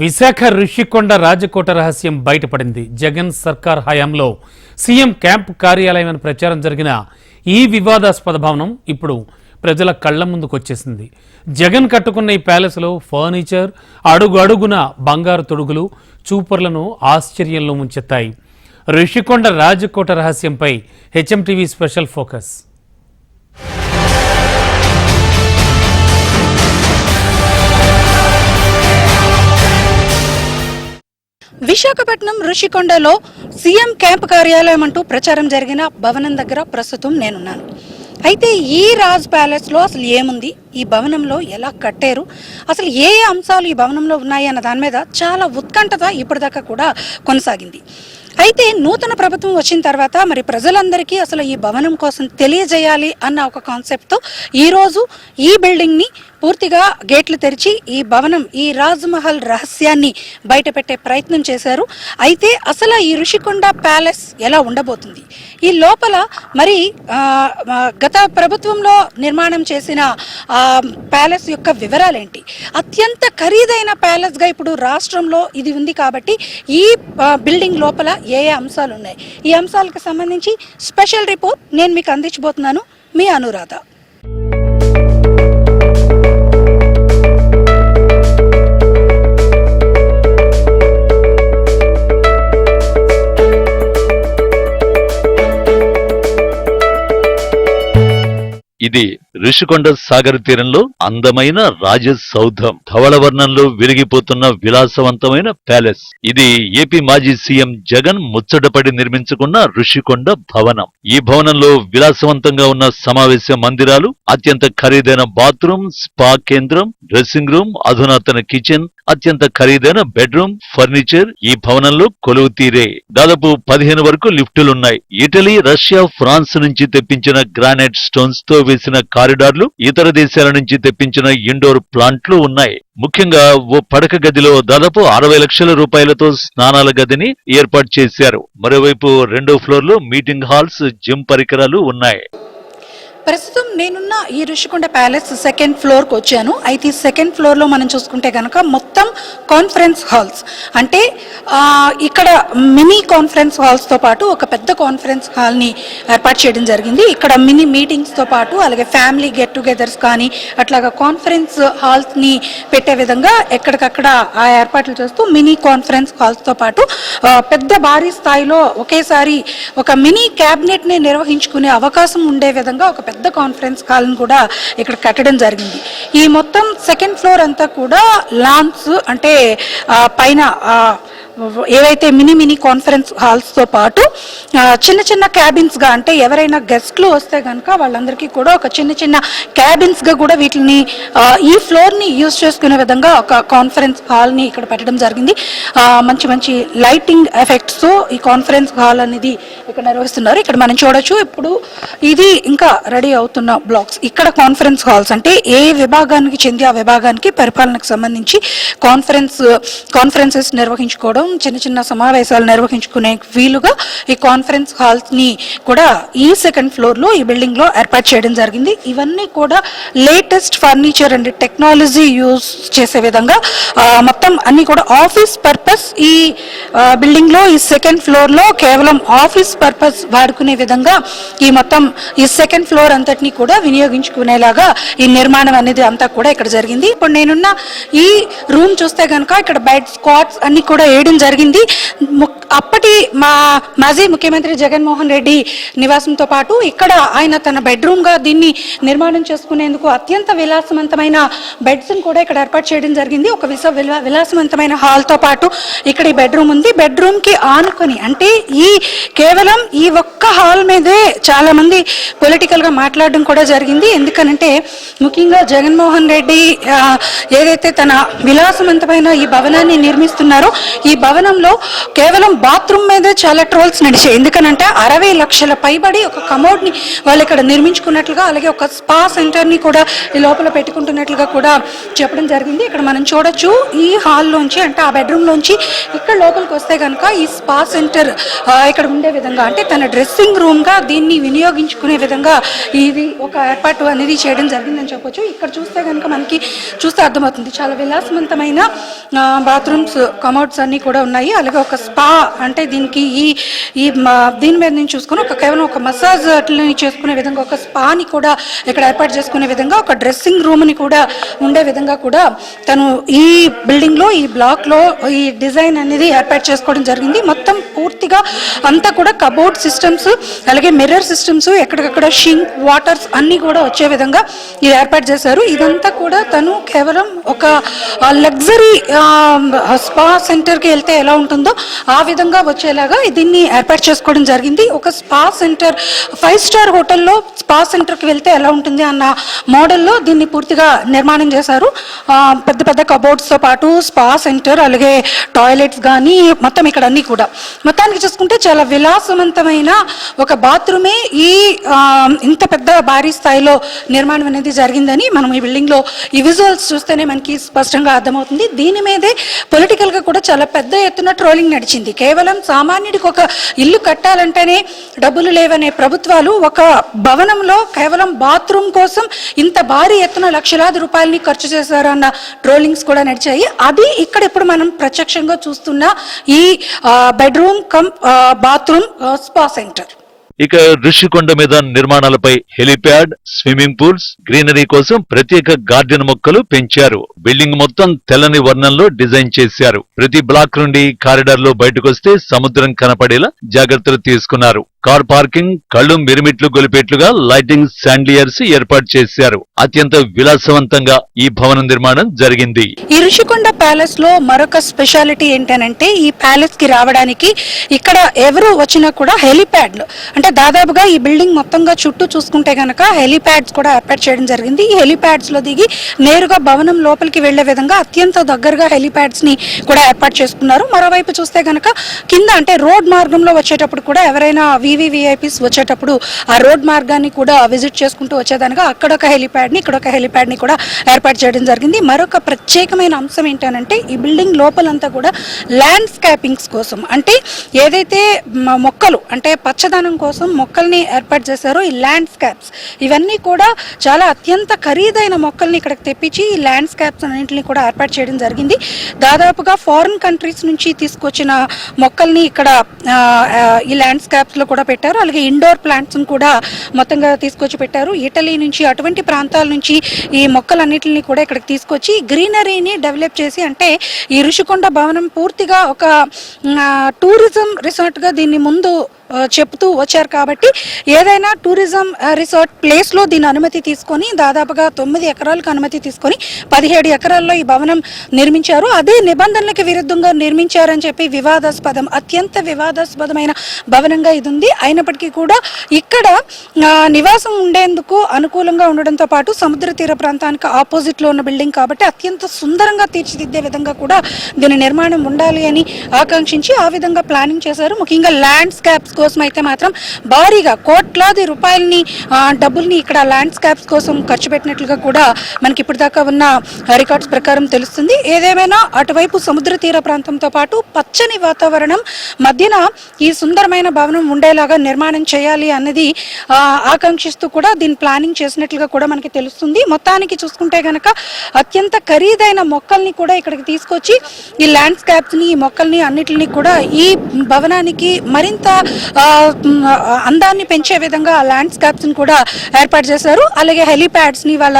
విశాఖ ఋషికొండ రాజకోట రహస్యం బయటపడింది. జగన్ సర్కార్ హయాంలో సీఎం క్యాంప్ కార్యాలయం అని ప్రచారం జరిగిన ఈ వివాదాస్పద భవనం ఇప్పుడు ప్రజల కళ్ల ముందుకొచ్చేసింది. జగన్ కట్టుకున్న ఈ ప్యాలెస్లో ఫర్నిచర్, అడుగు అడుగున బంగారు తొడుగులు చూపర్లను ఆశ్చర్యంలో ముంచెత్తాయి. ఋషికొండ రాజకోట రహస్యంపై హెచ్ఎంటీవీ స్పెషల్ ఫోకస్. విశాఖపట్నం ఋషికొండలో సీఎం క్యాంప్ కార్యాలయం అంటూ ప్రచారం జరిగిన భవనం దగ్గర ప్రస్తుతం నేనున్నాను. అయితే ఈ రాజ్ ప్యాలెస్లో అసలు ఏముంది, ఈ భవనంలో ఎలా కట్టారు, అసలు ఏ అంశాలు ఈ భవనంలో ఉన్నాయి అన్న దాని మీద చాలా ఉత్కంఠత ఇప్పటిదాకా కూడా కొనసాగింది. అయితే నూతన ప్రభుత్వం వచ్చిన తర్వాత మరి ప్రజలందరికీ అసలు ఈ భవనం కోసం తెలియజేయాలి అన్న ఒక కాన్సెప్ట్తో ఈరోజు ఈ బిల్డింగ్ని పూర్తిగా గేట్లు తెరిచి ఈ భవనం, ఈ రాజ్ మహల్ రహస్యాన్ని బయటపెట్టే ప్రయత్నం చేశారు. అయితే అసలు ఈ ఋషికొండ ప్యాలెస్ ఎలా ఉండబోతుంది, ఈ లోపల మరి గత ప్రభుత్వంలో నిర్మాణం చేసిన ప్యాలెస్ యొక్క వివరాలేంటి, అత్యంత ఖరీదైన ప్యాలెస్గా ఇప్పుడు రాష్ట్రంలో ఇది ఉంది కాబట్టి ఈ బిల్డింగ్ లోపల ఏ ఏ అంశాలు ఉన్నాయి, ఈ అంశాలకు సంబంధించి స్పెషల్ రిపోర్ట్ నేను మీకు అందించబోతున్నాను. మీ అనురాధ. ఇది ఋషికొండ సాగర్ తీరంలో అందమైన రాజసౌధం. ధవళవర్ణంలో వెలిగిపోతున్న విలాసవంతమైన ప్యాలెస్. ఇది ఏపీ మాజీ సీఎం జగన్ ముచ్చటపడి నిర్మించుకున్న ఋషికొండ భవనం. ఈ భవనంలో విలాసవంతంగా ఉన్న సమావేశ మందిరాలు, అత్యంత ఖరీదైన బాత్రూమ్, స్పా కేంద్రం, డ్రెస్సింగ్ రూమ్, అధునాతన కిచెన్, అత్యంత ఖరీదైన బెడ్రూమ్, ఫర్నిచర్ ఈ భవనంలో కొలువు తీరే. దాదాపు 15 వరకు లిఫ్టులున్నాయి. ఇటలీ, రష్యా, ఫ్రాన్స్ నుంచి తెప్పించిన గ్రానైట్ స్టోన్స్ తో వేసిన కారిడార్లు, ఇతర దేశాల నుంచి తెప్పించిన ఇండోర్ ప్లాంట్లు ఉన్నాయి. ముఖ్యంగా ఓ పడక గదిలో దాదాపు 60 లక్షల రూపాయలతో స్నానాల గదిని ఏర్పాటు చేశారు. మరోవైపు 2వ ఫ్లోర్ లో మీటింగ్ హాల్స్, జిమ్ పరికరాలు ఉన్నాయి. ప్రస్తుతం నేనున్న ఈ ఋషికొండ ప్యాలెస్ 2nd ఫ్లోర్కి వచ్చాను. అయితే ఈ 2nd ఫ్లోర్లో మనం చూసుకుంటే కనుక మొత్తం కాన్ఫరెన్స్ హాల్స్, అంటే ఇక్కడ మినీ కాన్ఫరెన్స్ హాల్స్తో పాటు ఒక పెద్ద కాన్ఫరెన్స్ హాల్ని ఏర్పాటు చేయడం జరిగింది. ఇక్కడ మినీ మీటింగ్స్తో పాటు అలాగే ఫ్యామిలీ గెట్ టుగెదర్స్ కానీ అట్లాగా కాన్ఫరెన్స్ హాల్స్ని పెట్టే విధంగా ఎక్కడికక్కడ ఆ ఏర్పాట్లు చేస్తూ మినీ కాన్ఫరెన్స్ హాల్స్తో పాటు పెద్ద భారీ స్థాయిలో ఒకేసారి ఒక మినీ క్యాబినెట్ని నిర్వహించుకునే అవకాశం ఉండే విధంగా ఒక పెద్ద కాన్ఫరెన్స్ హాల్ని కూడా ఇక్కడ కట్టడం జరిగింది. ఈ మొత్తం 2nd ఫ్లోర్ అంతా కూడా లాన్స్, అంటే పైన ఏవైతే మినీ కాన్ఫరెన్స్ హాల్స్తో పాటు చిన్న చిన్న క్యాబిన్స్గా, అంటే ఎవరైనా గెస్ట్లు వస్తే కనుక వాళ్ళందరికీ కూడా ఒక చిన్న క్యాబిన్స్గా కూడా వీటిని ఈ ఫ్లోర్ని యూజ్ చేసుకునే విధంగా ఒక కాన్ఫరెన్స్ హాల్ని ఇక్కడ పెట్టడం జరిగింది. మంచి లైటింగ్ ఎఫెక్ట్స్తో ఈ కాన్ఫరెన్స్ హాల్ అనేది ఇక్కడ నిర్వహిస్తున్నారు. ఇక్కడ మనం చూడొచ్చు. ఇప్పుడు ఇది ఇంకా రెడీ అవుతున్న బ్లాక్స్. ఇక్కడ కాన్ఫరెన్స్ హాల్స్ అంటే ఏ విభాగానికి చెంది ఆ విభాగానికి పరిపాలనకు సంబంధించి కాన్ఫరెన్సెస్ నిర్వహించుకోవడం, చిన్న సమావేశాలు నిర్వహించుకునే వీలుగా ఈ కాన్ఫరెన్స్ హాల్స్ ని కూడా ఈ 2nd ఫ్లోర్ లో ఈ బిల్డింగ్ లో ఏర్పాటు చేయడం జరిగింది. ఇవన్నీ కూడా latest furniture and technology use చేసే విధంగా మొత్తం అన్ని కూడా ఆఫీస్ పర్పస్ ఈ బిల్డింగ్ లో ఈ 2nd ఫ్లోర్ లో కేవలం ఆఫీస్ పర్పస్ వాడుకునే విధంగా ఈ మొత్తం ఈ 2nd ఫ్లోర్ అంతటినీ కూడా వినియోగించుకునేలాగా ఈ నిర్మాణం అనేది అంతా కూడా ఇక్కడ జరిగింది. ఇప్పుడు నేనున్న ఈ రూమ్ చూస్తే కనుక ఇక్కడ బెడ్, స్క్వాట్స్ అన్ని కూడా వేయడం జరిగింది. అప్పటి మా మాజీ ముఖ్యమంత్రి జగన్మోహన్ రెడ్డి నివాసంతో పాటు ఇక్కడ ఆయన తన బెడ్రూమ్గా దీన్ని నిర్మాణం చేసుకునేందుకు అత్యంత విలాసవంతమైన బెడ్స్ని కూడా ఇక్కడ ఏర్పాటు చేయడం జరిగింది. ఒక విలాసవంతమైన హాల్తో పాటు ఇక్కడ ఈ బెడ్రూమ్ ఉంది. బెడ్రూమ్కి ఆనుకొని, అంటే కేవలం ఈ ఒక్క హాల్ మీదే చాలా మంది పొలిటికల్గా మాట్లాడడం కూడా జరిగింది. ఎందుకనంటే ముఖ్యంగా జగన్మోహన్ రెడ్డి ఏదైతే తన విలాసవంతమైన ఈ భవనాన్ని నిర్మిస్తున్నారో, ఈ భవనంలో కేవలం బాత్రూమ్ మీదే చాలా ట్రోల్స్ నడిచాయి. ఎందుకనంటే 60 లక్షల పైబడి ఒక కమోడ్ ని వాళ్ళు ఇక్కడ నిర్మించుకున్నట్లుగా, అలాగే ఒక స్పా సెంటర్ ని కూడా ఈ లోపల పెట్టుకుంటున్నట్లుగా కూడా చెప్పడం జరిగింది. ఇక్కడ మనం చూడొచ్చు ఈ హాల్ లోంచి, అంటే ఆ బెడ్రూమ్ లోంచి ఇక్కడ లోపలికి వస్తే కనుక ఈ స్పా సెంటర్ ఇక్కడ ఉండే విధంగా, అంటే తన డ్రెస్సింగ్ రూమ్ గా దీన్ని వినియోగించుకునే విధంగా ఇది ఒక ఏర్పాటు అనేది చేయడం జరిగిందని చెప్పొచ్చు. ఇక్కడ చూస్తే కనుక మనకి చూస్తే అర్థమవుతుంది, చాలా విలాసవంతమైన బాత్రూమ్స్, కమోడ్స్ అన్ని కూడా ఉన్నాయి. అలాగే ఒక స్పా, అంటే దీనికి ఈ దీని మీద నుంచి చూసుకుని కేవలం ఒక మసాజ్ అట్లని చేసుకునే విధంగా ఒక స్పాని కూడా ఇక్కడ ఏర్పాటు చేసుకునే విధంగా, ఒక డ్రెస్సింగ్ రూమ్ ని కూడా ఉండే విధంగా కూడా తను ఈ బిల్డింగ్ లో, ఈ బ్లాక్ లో ఈ డిజైన్ అనేది ఏర్పాటు చేసుకోవడం జరిగింది. మొత్తం పూర్తిగా అంతా కూడా కబోర్డ్ సిస్టమ్స్, అలాగే మిర్రర్ సిస్టమ్స్, ఎక్కడికక్కడ షింక్, వాటర్స్ అన్ని కూడా వచ్చే విధంగా ఇది ఏర్పాటు చేశారు. ఇదంతా కూడా తను కేవలం ఒక లగ్జరీ స్పా సెంటర్కి వెళ్తే ఎలా ఉంటుందో ఆ విధంగా వచ్చేలాగా దీన్ని ఏర్పాటు చేసుకోవడం జరిగింది. ఒక స్పా సెంటర్, 5 స్టార్ హోటల్లో స్పా సెంటర్కి వెళ్తే ఎలా ఉంటుంది అన్న మోడల్లో దీన్ని పూర్తిగా నిర్మాణం చేశారు. పెద్ద పెద్ద కబోర్డ్స్తో పాటు స్పా సెంటర్, అలాగే టాయిలెట్స్ కానీ మొత్తం ఇక్కడ అన్నీ కూడా మొత్తానికి చూసుకుంటే చాలా విలాసవంతమైన ఒక బాత్రూమే ఈ ఇంత పెద్ద భారీ స్థాయిలో నిర్మాణం అనేది జరిగిందని మనం ఈ బిల్డింగ్లో ఈ విజువల్స్ చూస్తేనే మనకి స్పష్టంగా అర్థమవుతుంది. దీని మీదే పొలిటికల్ గా కూడా చాలా పెద్ద ఎత్తున ట్రోలింగ్ నడిచింది. కేవలం సామాన్యుడికి ఒక ఇల్లు కట్టాలంటేనే డబ్బులు లేవనే ప్రభుత్వాలు ఒక భవనంలో కేవలం బాత్రూమ్ కోసం ఇంత భారీ ఎత్తున లక్షలాది రూపాయలని ఖర్చు చేశారన్న ట్రోలింగ్స్ కూడా నడిచాయి. అది ఇక్కడ ఇప్పుడు మనం ప్రత్యక్షంగా చూస్తున్న ఈ bedroom come bathroom spa centre. ఇక ఋషికొండ మీద నిర్మాణాలపై హెలిప్యాడ్, స్విమ్మింగ్ పూల్స్, గ్రీనరీ కోసం ప్రత్యేక గార్డెన్ మొక్కలు పెంచారు. బిల్డింగ్ మొత్తం తెల్లని వర్ణంలో డిజైన్ చేశారు. ప్రతి బ్లాక్ నుండి కారిడార్ లో బయటకొస్తే సముద్రం కనపడేలా జాగ్రత్తలు తీసుకున్నారు. కార్ పార్కింగ్, కళ్ళు మిరుమిట్లు గొలిపేట్లుగా లైటింగ్ శాండ్లియర్స్ ఏర్పాటు చేశారు. అత్యంత విలాసవంతంగా ఈ భవన నిర్మాణం జరిగింది. ఈ ఋషికొండ ప్యాలెస్ లో మరొక స్పెషాలిటీ ఏంటనంటే, ఈ ప్యాలెస్ కి రావడానికి ఇక్కడ ఎవరు వచ్చినా కూడా హెలిప్యాడ్లు, అంటే దాదాపుగా ఈ బిల్డింగ్ మొత్తంగా చుట్టూ చూసుకుంటే గనక హెలిప్యాడ్స్ కూడా ఏర్పాటు చేయడం జరిగింది. ఈ హెలిప్యాడ్స్ లో దిగి నేరుగా భవనం లోపలికి వెళ్లే విధంగా అత్యంత దగ్గరగా హెలిప్యాడ్స్ ని కూడా ఏర్పాటు చేసుకున్నారు. మరోవైపు చూస్తే గనక కింద, అంటే రోడ్ మార్గంలో వచ్చేటప్పుడు కూడా ఎవరైనా వివిఐపీస్ వచ్చేటప్పుడు ఆ రోడ్ మార్గాన్ని కూడా విజిట్ చేసుకుంటూ వచ్చేదానిగా అక్కడ ఒక హెలిప్యాడ్ ని, ఇక్కడ ఒక హెలిప్యాడ్ ని కూడా ఏర్పాటు చేయడం జరిగింది. మరొక ప్రత్యేకమైన అంశం ఏంటంటే, ఈ బిల్డింగ్ లోపలంతా కూడా ల్యాండ్స్కేపింగ్స్ కోసం, అంటే ఏదైతే మొక్కలు, అంటే పచ్చదనం కోసం మొక్కల్ని ఏర్పాటు చేశారో ఈ ల్యాండ్స్కేప్స్, ఇవన్నీ కూడా చాలా అత్యంత ఖరీదైన మొక్కల్ని ఇక్కడికి తెప్పించి ఈ ల్యాండ్స్కేప్స్ అన్నింటినీ కూడా ఏర్పాటు చేయడం జరిగింది. దాదాపుగా ఫారిన్ కంట్రీస్ నుంచి తీసుకొచ్చిన మొక్కల్ని ఇక్కడ ఈ ల్యాండ్స్కేప్స్ లో కూడా పెట్టారు. అలాగే ఇండోర్ ప్లాంట్స్ కూడా మొత్తంగా తీసుకొచ్చి పెట్టారు. ఇటలీ నుంచి, అటువంటి ప్రాంతాల నుంచి ఈ మొక్కలన్నింటినీ కూడా ఇక్కడికి తీసుకొచ్చి గ్రీనరీని డెవలప్ చేసి, అంటే ఈ ఋషికొండ భవనం పూర్తిగా ఒక టూరిజం రిసార్ట్ గా దీన్ని ముందు చెప్తూ వచ్చారు. కాబట్టి ఏదైనా టూరిజం రిసార్ట్ ప్లేస్ లో దీని అనుమతి తీసుకొని దాదాపుగా 9 ఎకరాలకు అనుమతి తీసుకొని 17 ఎకరాల్లో ఈ భవనం నిర్మించారు. అదే నిబంధనలకు విరుద్ధంగా నిర్మించారని చెప్పి వివాదాస్పదం, అత్యంత వివాదాస్పదమైన భవనంగా ఇది ఉంది. అయినప్పటికీ కూడా ఇక్కడ నివాసం ఉండేందుకు అనుకూలంగా ఉండడంతో పాటు సముద్ర తీర ప్రాంతానికి ఆపోజిట్ లో ఉన్న బిల్డింగ్ కాబట్టి అత్యంత సుందరంగా తీర్చిదిద్దే విధంగా కూడా దీని నిర్మాణం ఉండాలి అని ఆకాంక్షించి ఆ విధంగా ప్లానింగ్ చేశారు. ముఖ్యంగా ల్యాండ్స్కేప్స్ కోసం అయితే మాత్రం భారీగా కోట్లాది రూపాయలని డబ్బుల్ని ఇక్కడ ల్యాండ్స్కేప్స్ కోసం ఖర్చు పెట్టినట్లుగా కూడా మనకి ఇప్పటిదాకా ఉన్న రికార్డ్స్ ప్రకారం తెలుస్తుంది. ఏదేమైనా అటువైపు సముద్ర తీర ప్రాంతంతో పాటు పచ్చని వాతావరణం మధ్యన ఈ సుందరమైన భవనం ఉండేలాగా నిర్మాణం చేయాలి అన్నది ఆకాంక్షిస్తూ కూడా దీని ప్లానింగ్ చేసినట్లుగా కూడా మనకి తెలుస్తుంది. మొత్తానికి చూసుకుంటే గనక అత్యంత ఖరీదైన మొక్కల్ని కూడా ఇక్కడికి తీసుకొచ్చి ఈ ల్యాండ్స్కేప్స్ ని, ఈ మొక్కల్ని అన్నిటిని కూడా ఈ భవనానికి మరింత అందాన్ని పెంచే విధంగా ల్యాండ్స్కేప్స్ ని కూడా ఏర్పాటు చేశారు. అలాగే హెలిప్యాడ్స్ ని, వాళ్ళ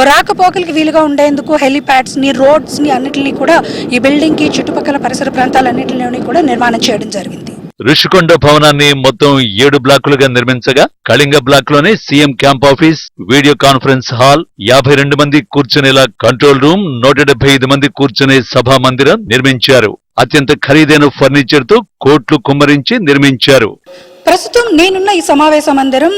రాకపోకలకి వీలుగా ఉండేందుకు హెలిప్యాడ్స్ ని, రోడ్స్ ని అన్నిటిని కూడా ఈ బిల్డింగ్ కి చుట్టుపక్కల పరిసర ప్రాంతాలన్నింటిలోని కూడా నిర్మాణం చేయడం జరిగింది. ఋషికొండ భవనాన్ని మొత్తం 7 బ్లాకులుగా నిర్మించగా కళింగ బ్లాక్ లోనే CM camp office, video conference hall, 52 మంది కూర్చునేలా కంట్రోల్ రూమ్, 175 మంది కూర్చునే సభా మందిరం నిర్మించారు. అత్యంత ఖరీదైన ఫర్నిచర్ తో కోట్లు కుమ్మరించి నిర్మించారు. ప్రస్తుతం నేనున్న ఈ సమావేశ మందిరం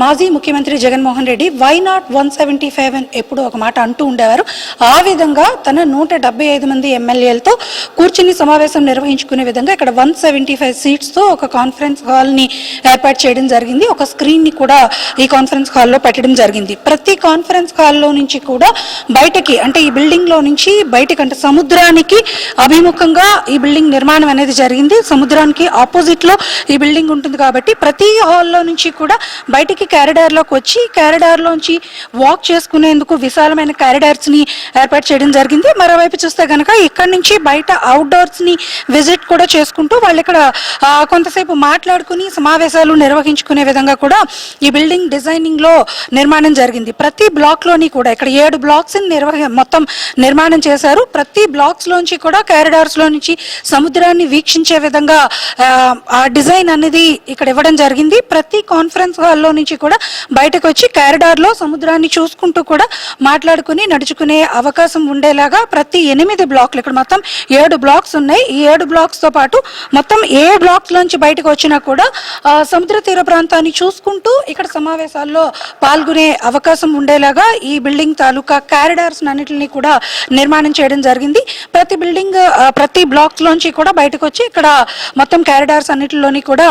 మాజీ ముఖ్యమంత్రి జగన్మోహన్ రెడ్డి వై నాట్ 175 అని ఎప్పుడు ఒక మాట అంటూ ఉండేవారు. ఆ విధంగా తన 175 మంది ఎమ్మెల్యేలతో కూర్చుని సమావేశం నిర్వహించుకునే విధంగా ఇక్కడ 175 సీట్స్తో ఒక కాన్ఫరెన్స్ హాల్ని ఏర్పాటు చేయడం జరిగింది. ఒక స్క్రీన్ని కూడా ఈ కాన్ఫరెన్స్ హాల్లో పెట్టడం జరిగింది. ప్రతి కాన్ఫరెన్స్ హాల్లో నుంచి కూడా బయటకి, అంటే ఈ బిల్డింగ్లో నుంచి బయటకి, అంటే సముద్రానికి అభిముఖంగా ఈ బిల్డింగ్ నిర్మాణం అనేది జరిగింది. సముద్రానికి ఆపోజిట్లో ఈ బిల్డింగ్ ఉంటుంది కాబట్టి ప్రతి హాల్లో నుంచి కూడా బయటికి కారిడార్లోకి వచ్చి కారిడార్లోంచి వాక్ చేసుకునేందుకు విశాలమైన కారిడార్స్ని ఏర్పాటు చేయడం జరిగింది. మరోవైపు చూస్తే కనుక ఇక్కడ నుంచి బయట అవుట్డోర్స్ని విజిట్ కూడా చేసుకుంటూ వాళ్ళు ఇక్కడ కొంతసేపు మాట్లాడుకుని సమావేశాలు నిర్వహించుకునే విధంగా కూడా ఈ బిల్డింగ్ డిజైనింగ్లో నిర్మాణం జరిగింది. ప్రతి బ్లాక్లోని కూడా ఇక్కడ 7 బ్లాక్స్ మొత్తం నిర్మాణం చేశారు. ప్రతి బ్లాక్స్లోంచి కూడా కారిడార్స్లో నుంచి సముద్రాన్ని వీక్షించే విధంగా ఆ డిజైన్ అనేది ఇక్కడ ఇవ్వడం జరిగింది. ప్రతి కాన్ఫరెన్స్ హాల్లో నుంచి కూడా బయటకు వచ్చి కారిడార్లో సముద్రాన్ని చూసుకుంటూ కూడా మాట్లాడుకుని నడుచుకునే అవకాశం ఉండేలాగా ప్రతి 8 బ్లాక్లు, ఇక్కడ మొత్తం 7 బ్లాక్స్ ఉన్నాయి. ఈ 7 బ్లాక్స్తో పాటు మొత్తం ఏ బ్లాక్స్ లోంచి బయటకు వచ్చినా కూడా సముద్ర తీర ప్రాంతాన్ని చూసుకుంటూ ఇక్కడ సమావేశాల్లో పాల్గొనే అవకాశం ఉండేలాగా ఈ బిల్డింగ్ తాలూకా కారిడార్స్ అన్నింటినీ కూడా నిర్మాణం చేయడం జరిగింది. ప్రతి బిల్డింగ్ ప్రతి బ్లాక్స్ లోంచి కూడా బయటకు వచ్చి ఇక్కడ మొత్తం కారిడార్స్ అన్నిటిలోని కూడా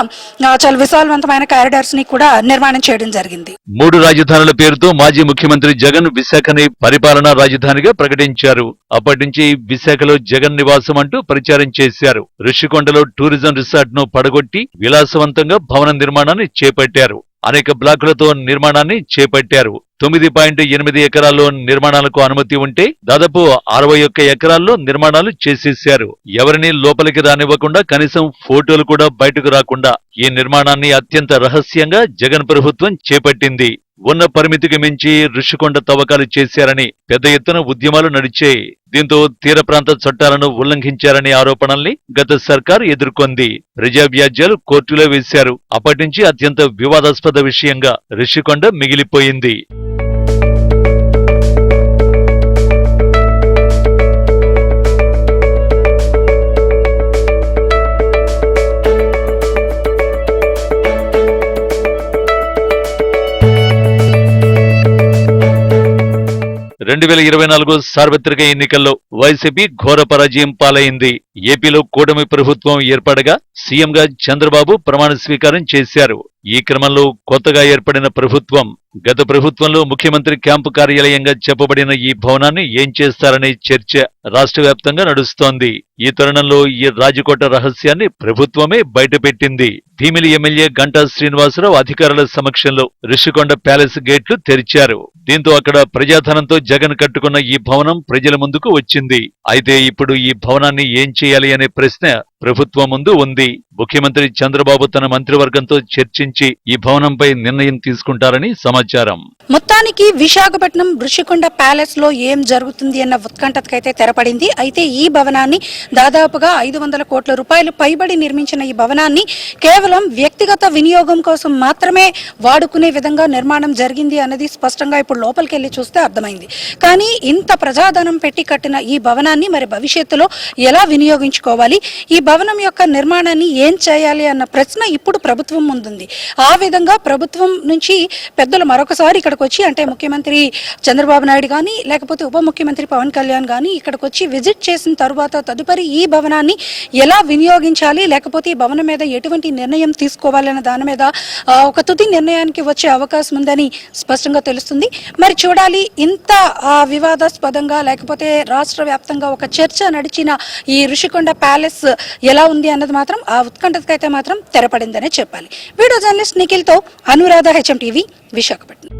చాలా విశాలవంతమైన కారిడార్స్ ని కూడా నిర్మాణం చేయడం జరిగింది. 3 రాజధానుల పేరుతో మాజీ ముఖ్యమంత్రి జగన్ విశాఖని పరిపాలనా రాజధానిగా ప్రకటించారు. అప్పటి నుంచి విశాఖలో జగన్ నివాసం అంటూ ప్రచారం చేశారు. ఋషికొండలో టూరిజం రిసార్ట్ ను పడగొట్టి విలాసవంతంగా భవన నిర్మాణాన్ని చేపట్టారు. అనేక బ్లాకులతో నిర్మాణాన్ని చేపట్టారు. 9.8 ఎకరాల్లో నిర్మాణాలకు అనుమతి ఉంటే దాదాపు 61 ఎకరాల్లో నిర్మాణాలు చేసేశారు. ఎవరిని లోపలికి రానివ్వకుండా, కనీసం ఫోటోలు కూడా బయటకు రాకుండా ఈ నిర్మాణాన్ని అత్యంత రహస్యంగా జగన్ ప్రభుత్వం చేపట్టింది. ఉన్న పరిమితికి మించి ఋషికొండ తవ్వకాలు చేశారని పెద్ద ఎత్తున ఉద్యమాలు నడిచాయి. దీంతో తీర ప్రాంత చట్టాలను ఉల్లంఘించారనే ఆరోపణల్ని గత సర్కార్ ఎదుర్కొంది. ప్రజా వ్యాజ్యాలు కోర్టులో వేశారు. అప్పటి నుంచి అత్యంత వివాదాస్పద విషయంగా ఋషికొండ మిగిలిపోయింది. రెండు 2024 సార్వత్రిక ఎన్నికల్లో వైసీపీ ఘోర పరాజయం పాలైంది. ఏపీలో కూటమి ప్రభుత్వం ఏర్పడగా సీఎంగా చంద్రబాబు ప్రమాణ స్వీకారం చేశారు. ఈ క్రమంలో కొత్తగా ఏర్పడిన ప్రభుత్వం, గత ప్రభుత్వంలో ముఖ్యమంత్రి క్యాంపు కార్యాలయంగా చెప్పబడిన ఈ భవనాన్ని ఏం చేస్తారనే చర్చ రాష్ట్ర వ్యాప్తంగా నడుస్తోంది. ఈ తరుణంలో ఈ రాజకోట రహస్యాన్ని ప్రభుత్వమే బయటపెట్టింది. భీమిలి ఎమ్మెల్యే గంటా శ్రీనివాసరావు అధికారుల సమక్షంలో ఋషికొండ ప్యాలెస్ గేట్లు తెరిచారు. దీంతో అక్కడ ప్రజాధనంతో జగన్ కట్టుకున్న ఈ భవనం ప్రజల ముందుకు వచ్చింది. అయితే ఇప్పుడు ఈ భవనాన్ని ఏం చేయాలి అనే ప్రశ్న ప్రభుత్వం ముందు ఉంది. ముఖ్యమంత్రి చంద్రబాబు తన మంత్రివర్గంతో చర్చించి ఈ భవనంపై నిర్ణయం తీసుకుంటారని సమాచారం. మొత్తానికి విశాఖపట్నం ఋషికొండ ప్యాలెస్ లో ఏం జరుగుతుంది అన్న ఉత్కంఠతకైతే తెరపడింది. అయితే ఈ భవనాన్ని దాదాపుగా 500 కోట్ల రూపాయలు పైబడి నిర్మించిన ఈ భవనాన్ని కేవలం వ్యక్తిగత వినియోగం కోసం మాత్రమే వాడుకునే విధంగా నిర్మాణం జరిగింది అన్నది స్పష్టంగా ఇప్పుడు లోపలికి వెళ్లి చూస్తే అర్థమైంది. కానీ ఇంత ప్రజాధనం పెట్టి కట్టిన ఈ భవనాన్ని మరి భవిష్యత్తులో ఎలా వినియోగించుకోవాలి, ఈ భవనం యొక్క నిర్మాణాన్ని ఏం చేయాలి అన్న ప్రశ్న ఇప్పుడు ప్రభుత్వం ముందుంది. ఆ విధంగా ప్రభుత్వం నుంచి పెద్దలు మరొకసారి ఇక్కడికి వచ్చి, అంటే ముఖ్యమంత్రి చంద్రబాబు నాయుడు కానీ లేకపోతే ఉప ముఖ్యమంత్రి పవన్ కళ్యాణ్ కానీ ఇక్కడికి వచ్చి విజిట్ చేసిన తరువాత తదుపరి ఈ భవనాన్ని ఎలా వినియోగించాలి, లేకపోతే ఈ భవనం మీద ఎటువంటి నిర్ణయం తీసుకోవాలన్న దాని మీద ఒక తుది నిర్ణయానికి వచ్చే అవకాశం ఉందని స్పష్టంగా తెలుస్తుంది. మరి చూడాలి, ఇంత వివాదాస్పదంగా లేకపోతే రాష్ట్ర వ్యాప్తంగా ఒక చర్చ నడిచిన ఈ ఋషికొండ ప్యాలెస్ ఎలా ఉంది అన్నది మాత్రం ఆ ఉత్కంఠతకైతే మాత్రం తెరపడిందనే చెప్పాలి. వీడియో జర్నలిస్ట్ నిఖిల్తో అనురాధ, HM టీవీ, విశాఖపట్నం.